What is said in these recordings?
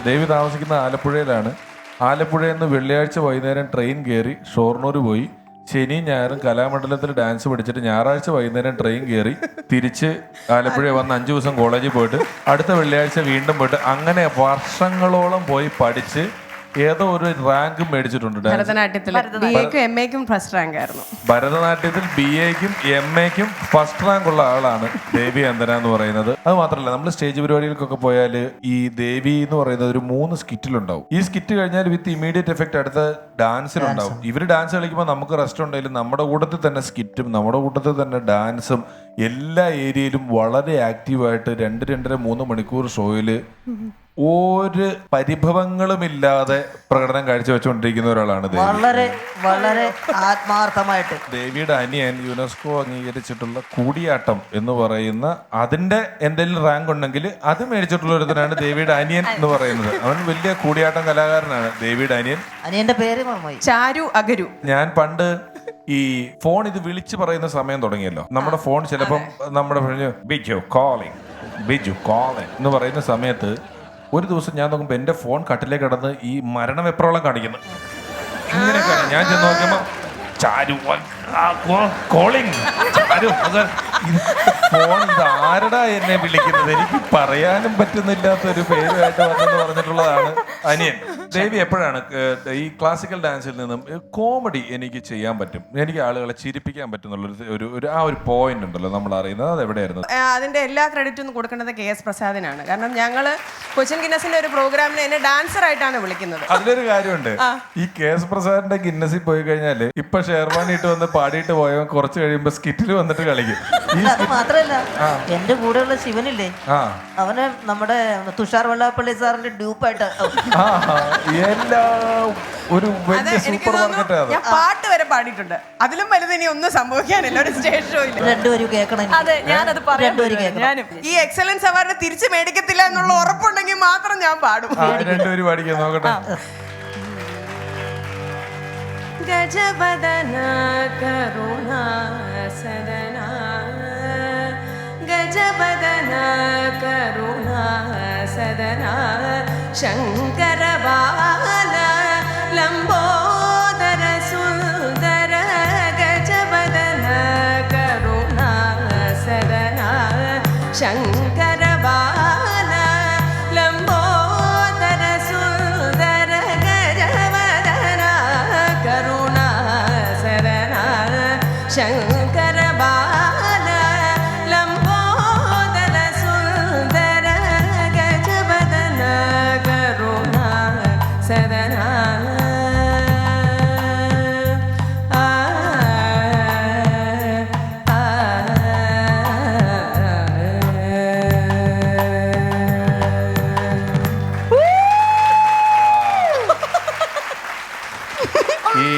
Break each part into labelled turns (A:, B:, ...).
A: ദേവി താമസിക്കുന്ന ആലപ്പുഴയിലാണ്. ആലപ്പുഴയിൽ നിന്ന് വെള്ളിയാഴ്ച വൈകുന്നേരം ട്രെയിൻ കയറി ഷൊർണൂർ പോയി. ശനിയും ഞായറും കലാമണ്ഡലത്തിൽ ഡാൻസ് പഠിച്ചിട്ട് ഞായറാഴ്ച വൈകുന്നേരം ട്രെയിൻ കയറി തിരിച്ച് ആലപ്പുഴ വന്ന് 5 ദിവസം കോളേജിൽ പോയിട്ട് അടുത്ത വെള്ളിയാഴ്ച വീണ്ടും പോയിട്ട് അങ്ങനെ വർഷങ്ങളോളം പോയി പഠിച്ച് ഏതോ ഒരു റാങ്ക് മേടിച്ചിട്ടുണ്ട്.
B: ഭരതനാട്യത്തിൽ BA-ക്കും MA-ക്കും ഫസ്റ്റ് റാങ്ക് ആയിരുന്നു.
A: ഭരതനാട്യത്തിൽ BA-ക്കും MA-ക്കും ഫസ്റ്റ് റാങ്ക് ഉള്ള ആളാണ് ദേവി അന്തന എന്ന് പറയുന്നത്. അത് മാത്രമല്ല, നമ്മൾ സ്റ്റേജ് പരിപാടികൾക്കൊക്കെ പോയാൽ ഈ ദേവി എന്ന് പറയുന്നത് ഒരു 3 സ്കിറ്റിലുണ്ടാവും. ഈ സ്കിറ്റ് കഴിഞ്ഞാൽ വിത്ത് ഇമീഡിയറ്റ് എഫക്റ്റ് അടുത്ത ഡാൻസിലുണ്ടാവും. ഇവർ ഡാൻസ് കളിക്കുമ്പോൾ നമുക്ക് റെസ്റ്റ് ഉണ്ടെങ്കിലും നമ്മുടെ കൂട്ടത്തിൽ തന്നെ സ്കിറ്റും നമ്മുടെ കൂട്ടത്തിൽ തന്നെ ഡാൻസും എല്ലാ ഏരിയയിലും വളരെ ആക്റ്റീവായിട്ട് 2-2.5-3 മണിക്കൂർ ഷോയിൽ ഒരു പരിഭവങ്ങളുമില്ലാതെ പ്രകടനം കാഴ്ചവെച്ചുകൊണ്ടിരിക്കുന്ന ഒരാളാണ് ദേവി.
C: വളരെ വളരെ ആത്മാർത്ഥമായിട്ട്.
A: ദേവിയുടെ അനിയൻ യുനെസ്കോ അംഗീകരിച്ചിട്ടുള്ള കൂടിയാട്ടം എന്ന് പറയുന്ന അതിന്റെ എന്തെങ്കിലും റാങ്ക് ഉണ്ടെങ്കിൽ അത് മേടിച്ചിട്ടുള്ള ഒരുത്തനാണ് ദേവിയുടെ അനിയൻ എന്ന് പറയുന്നത്. അവൻ വലിയ കൂടിയാട്ടം കലാകാരനാണ് ദേവിയുടെ അനിയൻ.
C: അനിയന്റെ പേര്
B: ചാരു അഗരു.
A: ഞാൻ പണ്ട് ഈ ഫോൺ ഇത് വിളിച്ചു പറയുന്ന സമയം തുടങ്ങിയല്ലോ. നമ്മുടെ ഫോൺ ചിലപ്പം നമ്മുടെ ബിജു കോളിംഗ് എന്ന് പറയുന്ന സമയത്ത് ഒരു ദിവസം ഞാൻ നോക്കുമ്പോൾ എൻ്റെ ഫോൺ കട്ടിലേക്ക് കിടന്ന് ഈ മരണം എപ്രോളം കാണിക്കുന്നു. ഇങ്ങനെയൊക്കെയാണ്. ഞാൻ ചെന്ന് നോക്കുമ്പോൾ കോളിംഗ് ഫോൺ ഇത് ആരടാ എന്നെ വിളിക്കുന്നത്, എനിക്ക് പറയാനും പറ്റുന്നില്ലാത്തൊരു പേരുമായിട്ട് വന്നെന്ന് പറഞ്ഞിട്ടുള്ളതാണ് അനിയൻ. ദേവി എപ്പോഴാണ് ഈ ക്ലാസിക്കൽ ഡാൻസിൽ നിന്നും കോമഡി എനിക്ക് ചെയ്യാൻ പറ്റും, എനിക്ക് ആളുകളെ ചിരിപ്പിക്കാൻ പറ്റുന്നുള്ള ഒരു പോയിന്റ് ഉണ്ടല്ലോ നമ്മൾ അറിയുന്നത്, അത് എവിടെയായിരുന്നു?
B: അതിന്റെ എല്ലാ ക്രെഡിറ്റും കൊടുക്കേണ്ടത് KS പ്രസാദിനാണ്. കാരണം ഞങ്ങള് കൊച്ചിൻ ഗിന്നസിന്റെ ഒരു പ്രോഗ്രാമിന് എന്നെ ഡാൻസർ ആയിട്ടാണ് വിളിക്കുന്നത്.
A: അതിലൊരു കാര്യമുണ്ട്, ഈ KS പ്രസാദിന്റെ ഗിന്നസിൽ പോയി കഴിഞ്ഞാല് ഇപ്പൊ ഷെർവാണി ഇട്ട് വന്ന് പാടിയിട്ട് പോയവൻ കുറച്ച് കഴിയുമ്പോ സ്കിറ്റിൽ വന്നിട്ട് കളിക്കും.
C: അത് മാത്രല്ല, എന്റെ കൂടെയുള്ള ശിവനില്ലേ, അവന് നമ്മുടെ തുഷാർ വെള്ളാപ്പള്ളി സാറിന്റെ ഡ്യൂപ്പായിട്ട്
A: ഒരു വലിയ സൂപ്പർ മാർക്കറ്റ്.
B: ഞാൻ പാട്ട് വരെ പാടിയിട്ടുണ്ട്. അതിലും വലുത് ഇനി ഒന്നും സംഭവിക്കാനില്ല ഒരു സ്റ്റേജ് ഷോയിൽ.
C: രണ്ടുപേരും കേൾക്കണം.
B: അതെ, ഞാനത് ഞാനും ഈ എക്സലൻസ് അവാർഡ് തിരിച്ചു മേടിക്കത്തില്ല എന്നുള്ള ഉറപ്പുണ്ടെങ്കിൽ മാത്രം ഞാൻ പാടും.
A: രണ്ടുപേരും പാടിക്കാൻ നോക്കട്ടെ.
B: ഗജവദന കരുണാ സദന ഗജവദന കരുണാ സദന ശങ്കര ബാല ലംബോദര സുന്ദര ഗജവദന കരുണാ സദന ശങ്കര ബാല ലംബോദര സുന്ദര ഗജവദന കരുണാ സദന ശങ്കര ബാല ലംബോദര സുന്ദര ഗജവദന കരുണാ സദന.
A: ഈ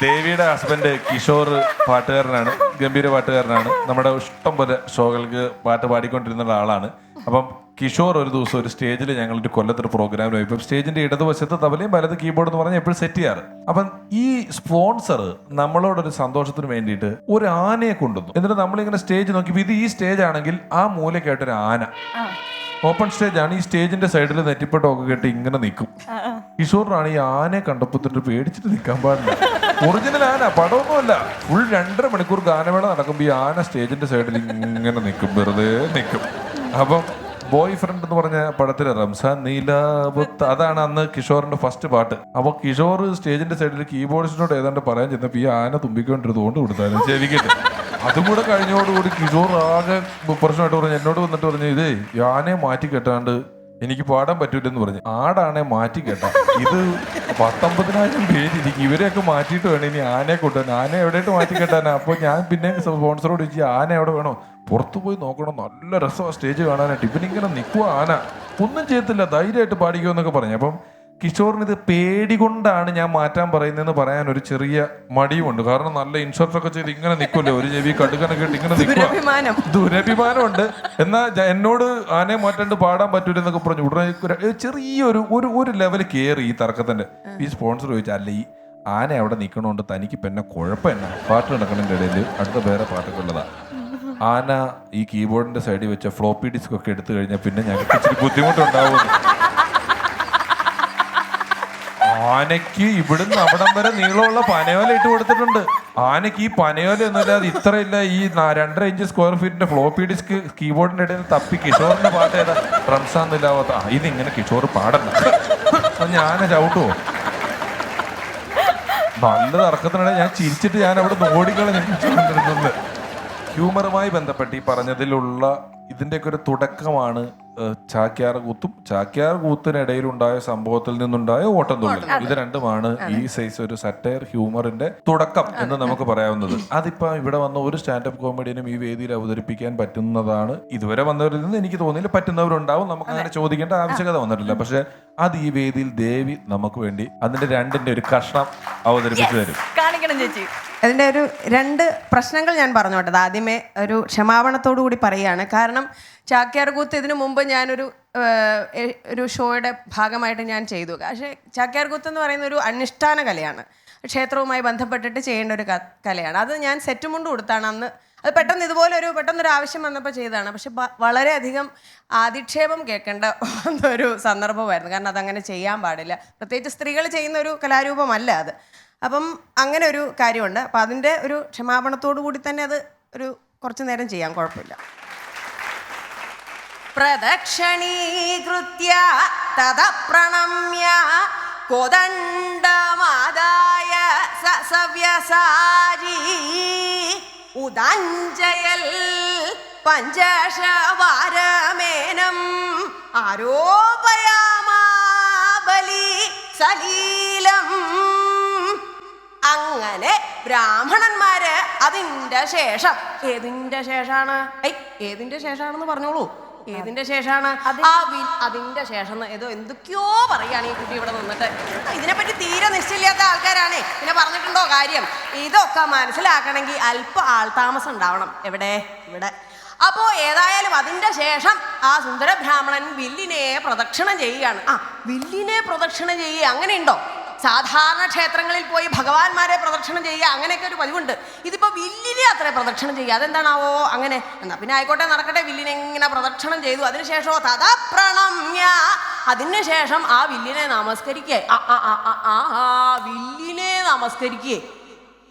A: ദേവിയുടെ ഹസ്ബൻഡ് കിഷോർ പാട്ടുകാരനാണ്, ഗംഭീര പാട്ടുകാരനാണ്. നമ്മുടെ ഇഷ്ടം പോലെ ഷോകൾക്ക് പാട്ട് പാടിക്കൊണ്ടിരുന്ന ആളാണ്. അപ്പം കിഷോർ ഒരു ദിവസം ഒരു സ്റ്റേജിൽ ഞങ്ങളൊരു കൊല്ലത്തൊരു പ്രോഗ്രാമിന് പോയി. ഇപ്പം സ്റ്റേജിന്റെ ഇടതുവശത്ത് തബലയും വലത് കീബോർഡ് എന്ന് പറഞ്ഞാൽ എപ്പോഴും സെറ്റ് ചെയ്യാറ്. അപ്പം ഈ സ്പോൺസർ നമ്മളോടൊരു സന്തോഷത്തിന് വേണ്ടിയിട്ട് ഒരു ആനയെ കൊണ്ടുവന്നു. എന്നിട്ട് നമ്മളിങ്ങനെ സ്റ്റേജ് നോക്കിയപ്പോൾ ഇത് ഈ സ്റ്റേജ് ആണെങ്കിൽ ആ മൂലക്കായിട്ടൊരു ആന, ഓപ്പൺ സ്റ്റേജ് ആണ്. ഈ സ്റ്റേജിന്റെ സൈഡിൽ നെറ്റിപ്പട്ടമൊക്കെ കെട്ടി ഇങ്ങനെ നിൽക്കും. കിഷോറിനാണ് ഈ ആനയെ കണ്ടപ്പോൾ പേടിച്ചിട്ട് നിൽക്കാൻ പാടില്ല. ഒറിജിനൽ ആന, പടമൊന്നുമല്ല. ഫുൾ 2.5 മണിക്കൂർ ഗാനമേള നടക്കുമ്പോൾ ഈ ആന സ്റ്റേജിന്റെ സൈഡിൽ ഇങ്ങനെ നിൽക്കും, വെറുതെ നിൽക്കും. അപ്പം ബോയ് ഫ്രണ്ട് എന്ന് പറഞ്ഞ പടത്തിലെ റംസാൻ നീലാബുത്ത്, അതാണ് അന്ന് കിഷോറിന്റെ ഫസ്റ്റ് പാട്ട്. അപ്പൊ കിഷോർ സ്റ്റേജിന്റെ സൈഡിൽ കീബോർഡിസ്റ്റിനോട് ഏതാണ്ട് പറയാൻ ചെന്നപ്പോ ഈ ആന തുമ്പിക്കൊണ്ടിരുന്നത് കൊണ്ട് കൊടുത്താലും ചെവിക്കിട്ട്. അതും കൂടെ കഴിഞ്ഞോടുകൂടി കിഷോർ ആകെ പ്രശ്നമായിട്ട് പറഞ്ഞു, എന്നോട് വന്നിട്ട് പറഞ്ഞു, ഇതേ ആനയെ മാറ്റി കെട്ടാണ്ട് എനിക്ക് പാടാൻ പറ്റൂലെന്ന് പറഞ്ഞു. ആടാണെ മാറ്റി കേട്ടാ ഇത് 19,000 പേര് ഇരിക്കും, ഇവരെയൊക്കെ മാറ്റിയിട്ട് വേണം ഇനി ആനയെ കൊണ്ടുവരാൻ. ആന എവിടെയായിട്ട് മാറ്റി കെട്ടാനാ? അപ്പോൾ ഞാൻ പിന്നെ സ്പോൺസറോട് ചോദിച്ചു, ആന എവിടെ വേണോ? പുറത്തു പോയി നോക്കണം, നല്ല രസമാണ് സ്റ്റേജ് കാണാനായിട്ട്. ഇവനിങ്ങനെ നിൽക്കുക, ആന ഒന്നും ചെയ്യത്തില്ല, ധൈര്യമായിട്ട് പാടിക്കുമെന്നൊക്കെ പറഞ്ഞു. അപ്പം കിഷോറിന് ഇത് പേടി കൊണ്ടാണ് ഞാൻ മാറ്റാൻ പറയുന്നതെന്ന് പറയാൻ ഒരു ചെറിയ മടിയുമുണ്ട്. കാരണം നല്ല ഇൻഷുറൻസ് ഒക്കെ ചെയ്ത് ഇങ്ങനെ നിൽക്കുമല്ലോ, ഒരു ചെവി കടുക്കനൊക്കെ ഇട്ട് ഇങ്ങനെ നിൽക്കുക, ദുരഭിമാനമുണ്ട്. എന്നാൽ എന്നോട് ആനയെ മാറ്റാണ്ട് പാടാൻ പറ്റൂലെന്നൊക്കെ പറഞ്ഞു. ഉടനെ ചെറിയൊരു ഒരു ലെവൽ കയറി ഈ തർക്കത്തിന്റെ. ഈ സ്പോൺസർ ചോദിച്ചാൽ, അല്ല ഈ ആന അവിടെ നിൽക്കണോണ്ട് തനിക്ക് പിന്നെ കുഴപ്പം എന്നാ? പാട്ട് നടക്കുന്നതിൻ്റെ ഇടയിൽ അടുത്ത വേറെ പാട്ടൊക്കെ ഉള്ളതാ. ആന ഈ കീബോർഡിന്റെ സൈഡിൽ വെച്ച ഫ്ലോപ്പി ഡിസ്ക് ഒക്കെ എടുത്തു കഴിഞ്ഞാൽ പിന്നെ ഞങ്ങൾക്ക് ഇച്ചിരി ബുദ്ധിമുട്ടുണ്ടാവും. ആനയ്ക്ക് ഇവിടുന്ന് അവിടം വരെ നീളമുള്ള പനയോല ഇട്ട് കൊടുത്തിട്ടുണ്ട്. ആനയ്ക്ക് ഈ പനയോല ഒന്നുമില്ലാതെ ഇത്രയില്ല, ഈ 2.5 ഇഞ്ച് സ്ക്വയർ ഫീറ്റിന്റെ ഫ്ലോപ്പി ഡിസ്ക് കീബോർഡിന്റെ ഇടയിൽ തപ്പി കിഷോറിന്റെ പാട്ട് ഏതാ റംസാന്നില്ലാവാത്ത ഇതിങ്ങനെ കിഷോർ പാടണ്ട, ഞാൻ ചവിട്ടുവോ? നല്ല തർക്കത്തിനിടെ ഞാൻ ചിരിച്ചിട്ട് ഞാൻ അവിടെ ഓടിക്കളഞ്ഞിട്ടുണ്ട്. ഹ്യൂമറുമായി ബന്ധപ്പെട്ട് ഈ പറഞ്ഞതിലുള്ള ഇതിൻ്റെയൊക്കെ ഒരു തുടക്കമാണ് ചാക്യാർ കൂത്തും ചാക്യാർ കൂത്തിനിടയിലുണ്ടായ സംഭവത്തിൽ നിന്നുണ്ടായ ഓട്ടംതുള്ളൽ. ഇത് രണ്ടുമാണ് ഈ സൈസ് ഒരു സറ്റയർ ഹ്യൂമറിന്റെ തുടക്കം എന്ന് നമുക്ക് പറയാവുന്നത്. അതിപ്പോ ഇവിടെ വന്ന ഒരു സ്റ്റാൻഡപ്പ് കോമഡിയനും ഈ വേദിയിൽ അവതരിപ്പിക്കാൻ പറ്റുന്നതാണ് ഇതുവരെ വന്നവരിൽ നിന്ന് എനിക്ക് തോന്നിയില്ല. പറ്റുന്നവരുണ്ടാവും, നമുക്ക് അങ്ങനെ ചോദിക്കേണ്ട ആവശ്യകത വന്നിട്ടില്ല. പക്ഷെ അത് ഈ വേദിയിൽ ദേവി നമുക്ക് വേണ്ടി അതിന്റെ രണ്ടിന്റെ ഒരു കഷ്ണം അവതരിപ്പിച്ചു തരും.
B: കാണിക്കണം ചേച്ചി. അതിൻ്റെ ഒരു 2 പ്രശ്നങ്ങൾ ഞാൻ പറഞ്ഞോട്ടെ. ആദ്യമേ ഒരു ക്ഷമാപണത്തോടു കൂടി പറയുകയാണ്. കാരണം ചാക്യാർ കൂത്ത് ഇതിനു മുമ്പ് ഒരു ഷോയുടെ ഭാഗമായിട്ട് ഞാൻ ചെയ്തു. പക്ഷേ ചാക്യാർ കൂത്ത് എന്ന് പറയുന്ന ഒരു അനുഷ്ഠാന കലയാണ്, ക്ഷേത്രവുമായി ബന്ധപ്പെട്ടിട്ട് ചെയ്യേണ്ട ഒരു കലയാണ്. അത് ഞാൻ സെറ്റ് മുണ്ട് കൊടുത്താണ് അന്ന്. അത് പെട്ടെന്ന് ഇതുപോലെ പെട്ടെന്നൊരു ആവശ്യം വന്നപ്പോൾ ചെയ്തതാണ്. പക്ഷെ വളരെയധികം അധിക്ഷേപം കേൾക്കേണ്ട ഒരു സന്ദർഭമായിരുന്നു. കാരണം അതങ്ങനെ ചെയ്യാൻ പാടില്ല, പ്രത്യേകിച്ച് സ്ത്രീകൾ ചെയ്യുന്ന ഒരു കലാരൂപമല്ല അത്. അപ്പം അങ്ങനെ ഒരു കാര്യമുണ്ട്. അപ്പം അതിൻ്റെ ഒരു ക്ഷമാപണത്തോടു കൂടി തന്നെ അത് കുറച്ച് നേരം ചെയ്യാം, കുഴപ്പമില്ല. പ്രദക്ഷണീകൃത്യ തദ പ്രണമ്യ കോദണ്ഡമാദായ സവ്യസാരി ഉദാഞ്ജയൽ പഞ്ചശവാരമേനം ആരോപയാമാ ബലി സലീലം. അങ്ങനെ ബ്രാഹ്മണന്മാര് അതിന്റെ ശേഷം ഏതിന്റെ ശേഷാണ് ഏതിന്റെ ശേഷാണെന്ന് പറഞ്ഞോളൂ. ഏതിന്റെ ശേഷാണ്? അതിന്റെ ശേഷം ഏതോ എന്തൊക്കെയോ പറയാണ് ഈ കുട്ടി ഇവിടെ നിന്നിട്ട്. ഇതിനെപ്പറ്റി തീരെ നിശ്ചയില്ലാത്ത ആൾക്കാരാണ്. പിന്നെ പറഞ്ഞിട്ടുണ്ടോ കാര്യം? ഇതൊക്കെ മനസ്സിലാക്കണമെങ്കിൽ അല്പം ആൾതാമസം ഉണ്ടാവണം. എവിടെ? ഇവിടെ. അപ്പോ ഏതായാലും അതിന്റെ ശേഷം ആ സുന്ദര ബ്രാഹ്മണൻ വില്ലിനെ പ്രദക്ഷിണം ചെയ്യുകയാണ്. വില്ലിനെ പ്രദക്ഷിണം ചെയ്യുക അങ്ങനെയുണ്ടോ? സാധാരണ ക്ഷേത്രങ്ങളിൽ പോയി ഭഗവാന്മാരെ പ്രദക്ഷിണം ചെയ്യുക അങ്ങനെയൊക്കെ ഒരു പതിവുണ്ട്. ഇതിപ്പോ വില്ലിനെ അത്ര പ്രദക്ഷിണം ചെയ്യുക, അതെന്താണാവോ അങ്ങനെ? എന്നാ പിന്നെ ആയിക്കോട്ടെ, നടക്കട്ടെ. വില്ലിനെ ഇങ്ങനെ പ്രദക്ഷിണം ചെയ്തു. അതിനുശേഷമോ തഥാ പ്രണമ്യ, അതിനുശേഷം ആ വില്ലിനെ നമസ്കരിക്കേ. വില്ലിനെ നമസ്കരിക്കേ.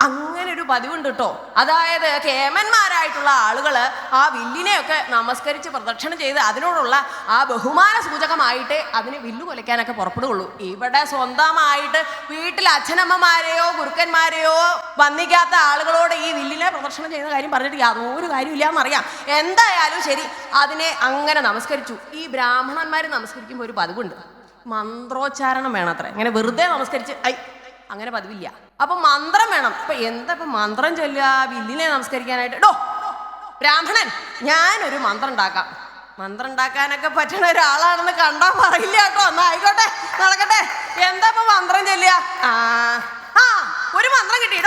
B: അങ്ങനെ ഒരു പതിവുണ്ട് കേട്ടോ. അതായത് കേമന്മാരായിട്ടുള്ള ആളുകൾ ആ വില്ലിനെയൊക്കെ നമസ്കരിച്ച് പ്രദക്ഷിണം ചെയ്ത് അതിനോടുള്ള ആ ബഹുമാന സൂചകമായിട്ട് അതിന് വില്ലു കൊലയ്ക്കാനൊക്കെ പുറപ്പെടുകയുള്ളൂ. ഇവിടെ സ്വന്തമായിട്ട് വീട്ടിൽ അച്ഛനമ്മമാരെയോ ഗുരുക്കന്മാരെയോ വന്നിക്കാത്ത ആളുകളോട് ഈ വില്ലിനെ പ്രദക്ഷിണം ചെയ്യുന്ന കാര്യം പറഞ്ഞിട്ട് യാതൊരു കാര്യമില്ല എന്നറിയാം. എന്തായാലും ശരി, അതിനെ അങ്ങനെ നമസ്കരിച്ചു. ഈ ബ്രാഹ്മണന്മാർ നമസ്കരിക്കുമ്പോൾ ഒരു പതിവുണ്ട്, മന്ത്രോച്ചാരണം വേണത്രേ. ഇങ്ങനെ വെറുതെ നമസ്കരിച്ച് അങ്ങനെ പതിവില്ല. അപ്പൊ മന്ത്രം വേണം. ഇപ്പൊ മന്ത്രം ചൊല്ലുക വില്ലിനെ നമസ്കരിക്കാനായിട്ട്? ബ്രാഹ്മണൻ, ഞാനൊരു മന്ത്രം ഉണ്ടാക്കാം. മന്ത്രം ഉണ്ടാക്കാനൊക്കെ പറ്റുന്ന ഒരാളാണെന്ന് കണ്ടാ പറയില്ല കേട്ടോ. എന്നാ ആയിക്കോട്ടെ, നടക്കട്ടെ. എന്താ ഇപ്പൊ മന്ത്രം ചൊല്ലുക? ഒരു മന്ത്രം കിട്ടി.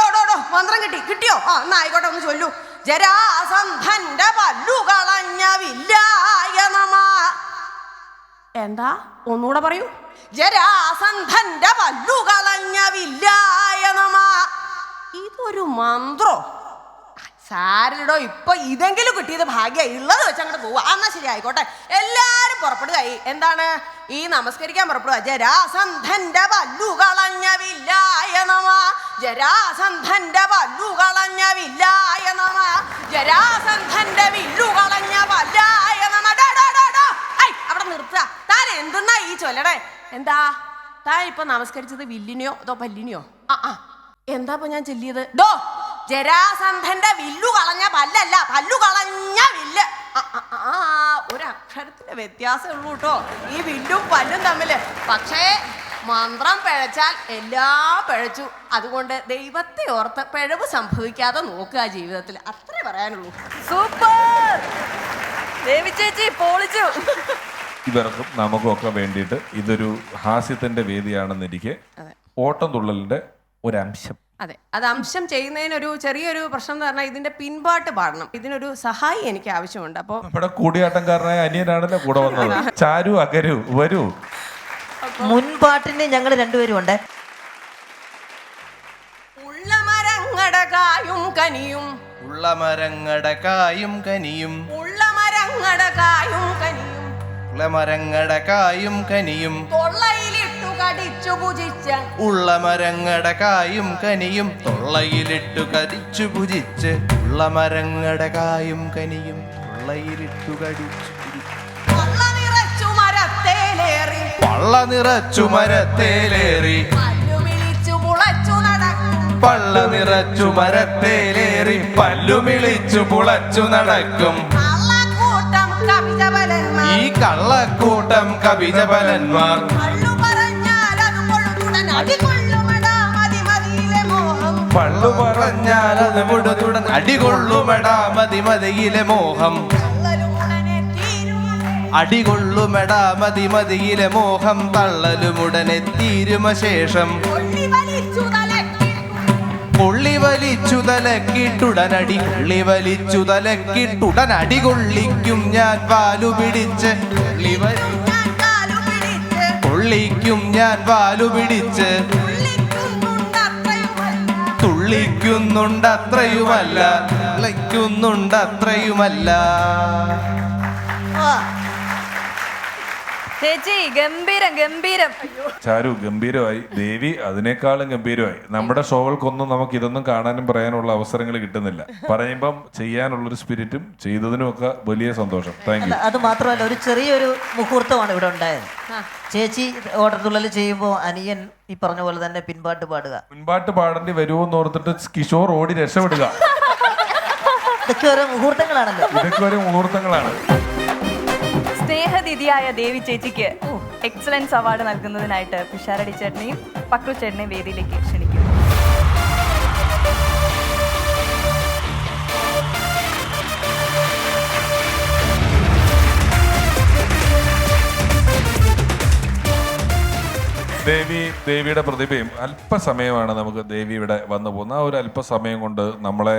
B: മന്ത്രം കിട്ടിയോ? എന്നാ ആയിക്കോട്ടെ, ഒന്ന് ചൊല്ലു. ജരാസന്ധന്റെ പല്ലു കളഞ്ഞ വില്ലായ നമ. എന്താ? ഒന്നുകൂടെ പറയൂ. ജരാസന്ധന്റെ പല്ലു കളഞ്ഞ വില്ലായ നമ. ഇതൊരു മന്ത്രോ? സാരിടോ, ഇപ്പൊ ഇതെങ്കിലും കിട്ടിയത് ഭാഗ്യ. ഉള്ളത് വെച്ച് അങ്ങോട്ട് പോവുക. എന്നാ ശരി, ആയിക്കോട്ടെ. എല്ലാരും പുറപ്പെടുകയായി. എന്താണ്? ഈ നമസ്കരിക്കാൻ പുറപ്പെടുക. ജരാസന്ധന്റെ പല്ലു കളഞ്ഞ വില്ലായ നമ. ജരാസന്ധന്റെ പല്ലു കളഞ്ഞ വില്ലായ നമ. ജരാസന്ധന്റെ വില്ലു കളഞ്ഞ വല്ലായ നമ. അവിടെ നിർത്തുക. താൻ എന്തെന്നാ ഈ ചൊല്ലടേ? എന്താ താൻ ഇപ്പൊ നമസ്കരിച്ചത്? വില്ലിനെയോ അതോ പല്ലിനെയോ? എന്താ ഇപ്പൊ ഞാൻ ചൊല്ലിയത്? ജരാസന്ധന്റെ വില്ലു കളഞ്ഞ പല്ലല്ല, പല്ലു കളഞ്ഞ വില്ല്. ഒരക്ഷരത്തിന്റെ വ്യത്യാസമേ ഉള്ളൂ കേട്ടോ ഈ വില്ലും പല്ലും തമ്മില്. പക്ഷേ മന്ത്രം പിഴച്ചാൽ എല്ലാം പിഴച്ചു. അതുകൊണ്ട് ദൈവത്തെ ഓർത്ത് പിഴവ് സംഭവിക്കാതെ നോക്കുക ജീവിതത്തിൽ. അത്രേ പറയാനുള്ളൂ.
D: സൂപ്പർ ദേവി ചേച്ചി, പൊളിച്ചു.
A: ഇവർക്കും നമുക്കും വേണ്ടിയിട്ട് ഇതൊരു ഹാസ്യത്തിന്റെ വേദിയാണെന്നിരിക്കെ ഓട്ടംതുള്ളലിന്റെ ഒരംശം.
B: അതെ, അത് അംശം ചെയ്യുന്നതിനൊരു ചെറിയൊരു പ്രശ്നം എന്ന് പറഞ്ഞാൽ ഇതിന്റെ പിൻപാട്ട് പാടണം. ഇതിനൊരു സഹായി എനിക്ക് ആവശ്യമുണ്ട്. അപ്പോൾ നമ്മുടെ
A: കൂടിയാട്ടംകാരനായ അനിയനാണല്ലോ കൂടെ വന്നത്. ചാരു, അകരു, വരൂ.
C: മുൻപാട്ടിന് ഞങ്ങൾ രണ്ടുപേരും ഉണ്ട്.
B: ഉള്ളമരങ്ങടകായും കനിയും,
E: ഉള്ളമരങ്ങടകായും കനിയും,
B: ഉള്ളമരങ്ങടകായും കനിയും,
E: ഉള്ളമരങ്ങടകായും കനിയും,
B: തൊള്ളയിലിട്ടു കടിച്ചു ഭുജിച്ച
E: ഉള്ള മരങ്ങടെ കായും കനിയും തൊള്ളയിലിട്ടു കടിച്ചു ഭുജിച്ച് ഉള്ള മരങ്ങടെ കായും കനിയും തൊള്ളയിലിട്ടു കടിച്ചു
B: പള്ള നിറച്ചു മരത്തേലേറി
E: പള്ള നിറച്ചു മരത്തേലേറി
B: പല്ലു വിളിച്ചു മുളച്ചു നടക്കും
E: പള്ള നിറച്ചു മരത്തേലേറി പല്ലുമിളിച്ചു പുളച്ചു നടക്കും
B: കള്ളക്കൂട്ടം കവിജബലന്മാർ
E: ഈ കള്ളക്കൂട്ടം കപിജബലന്മാർ
B: പള്ളു പറഞ്ഞാൽ അത് കൊള്ളുടൻ അടികൊള്ളുമടാ മതിമതിയിലെ മോഹം
E: പള്ളു പറഞ്ഞാൽ അത് മുടുതുടൻ അടികൊള്ളുമെടാ മതിമതിയിലെ മോഹം
B: തള്ളലുടനെ തീരും
E: അടികൊള്ളുമെടാ മതിമതിയിലെ മോഹം തള്ളലുമുടനെ തീരുമ ശേഷം
B: കൊള്ളി വലിച്ചു തലക്കി
E: കൊള്ളി വലിച്ചു തലക്കിട്ടുടനടി കൊള്ളി വലിച്ചു തലക്കിട്ടുടനടി കൊള്ളിക്കും ഞാൻ വാലു പിടിച്ച്
B: ഞാൻ കാലു പിടിച്ച്
E: കൊള്ളിക്കും ഞാൻ വാലു പിടിച്ച്
B: തുള്ളിക്കുന്നുണ്ടത്രയുമല്ല
E: തുള്ളിക്കുന്നുണ്ടത്രയുമല്ല
D: ചേച്ചി ഗംഭീരം ഗംഭീരം.
A: ചാരു ഗംഭീരമായി, ദേവി അതിനേക്കാളും ഗംഭീരമായി. നമ്മുടെ ഷോകൾക്കൊന്നും നമുക്ക് ഇതൊന്നും കാണാനും പറയാനുള്ള അവസരങ്ങൾ കിട്ടുന്നില്ല. പറയുമ്പം ചെയ്യാനുള്ളൊരു സ്പിരിറ്റും ചെയ്തതിനും ഒക്കെ വലിയ സന്തോഷം. Thank you.
C: അത് മാത്രമല്ല, ഒരു ചെറിയൊരു മുഹൂർത്തമാണ് ഇവിടെ ഉണ്ടായത്. ചേച്ചി ഓർഡർ തുള്ളൽ ചെയ്യുമ്പോൾ അനിയൻ ഈ പറഞ്ഞ പോലെ തന്നെ പിൻപാട്ട് പാടുക.
A: മുൻപാട്ട് പാടേണ്ടി വരുമോ എന്ന് ഓർത്തിട്ട് കിഷോർ ഓടി രക്ഷപ്പെടുക.
C: ഇതൊക്കെ ഓരോ മുഹൂർത്തങ്ങളാണല്ലോ.
A: ഇതൊക്കെ ഒരു മുഹൂർത്തങ്ങളാണ്.
D: സ്നേഹതിഥിയായ ദേവി ചേച്ചിക്ക് എക്സലൻസ് അവാർഡ് നൽകുന്നതിനായിട്ട് പിഷാരടി ചേട്ടനെയും പക്രു ചേട്ടനെയും വേദിയിലേക്ക് ക്ഷണിക്കുന്നു.
A: ദേവിയുടെ പ്രതിഭയും അല്പസമയമാണ് നമുക്ക് ദേവി ഇവിടെ വന്നു പോകുന്നത്. ആ ഒരു അല്പസമയം കൊണ്ട് നമ്മളെ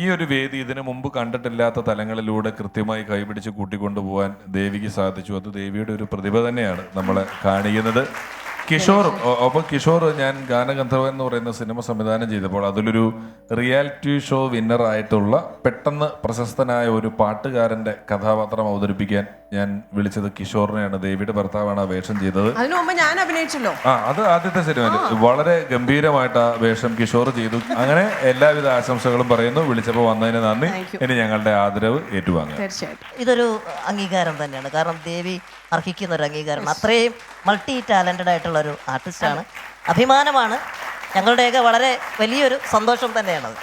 A: ഈ ഒരു വേദി ഇതിനു മുമ്പ് കണ്ടിട്ടില്ലാത്ത തലങ്ങളിലൂടെ കൃത്യമായി കൈപിടിച്ച് കൂട്ടിക്കൊണ്ടുപോകാൻ ദേവിക്ക് സാധിച്ചു. അത് ദേവിയുടെ ഒരു പ്രതിഭ തന്നെയാണ് നമ്മളെ കാണിക്കുന്നത്. കിഷോർ, ഒപ്പം കിഷോർ ഞാൻ ഗാനഗന്ധർവൻ എന്ന് പറയുന്ന സിനിമ സംവിധാനം ചെയ്തപ്പോൾ അതിലൊരു റിയാലിറ്റി ഷോ വിന്നർ ആയിട്ടുള്ള പെട്ടെന്ന് പ്രശസ്തനായ ഒരു പാട്ടുകാരന്റെ കഥാപാത്രം അവതരിപ്പിക്കാൻ ഞാൻ വിളിച്ചത് കിഷോറിനെയാണ്. ദേവിയുടെ ഭർത്താവാണ് ആ വേഷം ചെയ്തത്.
B: അതിനു മുമ്പ് ഞാൻ അഭിനയിച്ചല്ലോ.
A: അത് ആദ്യത്തെ സിനിമയിൽ വളരെ ഗംഭീരമായിട്ട് ആ വേഷം കിഷോർ ചെയ്തു. അങ്ങനെ എല്ലാവിധ ആശംസകളും പറയുന്നു. വിളിച്ചപ്പോൾ വന്നതിന് നന്ദി. ഇനി ഞങ്ങളുടെ ആദരവ് ഏറ്റുവാങ്ങുക.
B: തീർച്ചയായിട്ടും
C: ഇതൊരു അംഗീകാരം തന്നെയാണ്. കാരണം ദേവി അർഹിക്കുന്ന ഒരു അംഗീകാരം. അത്രയും മൾട്ടി ടാലന്റഡ് ആയിട്ടുള്ള ഒരു ആർട്ടിസ്റ്റാണ്. അഭിമാനമാണ്. ഞങ്ങളുടെയൊക്കെ വളരെ വലിയൊരു സന്തോഷം തന്നെയാണത്.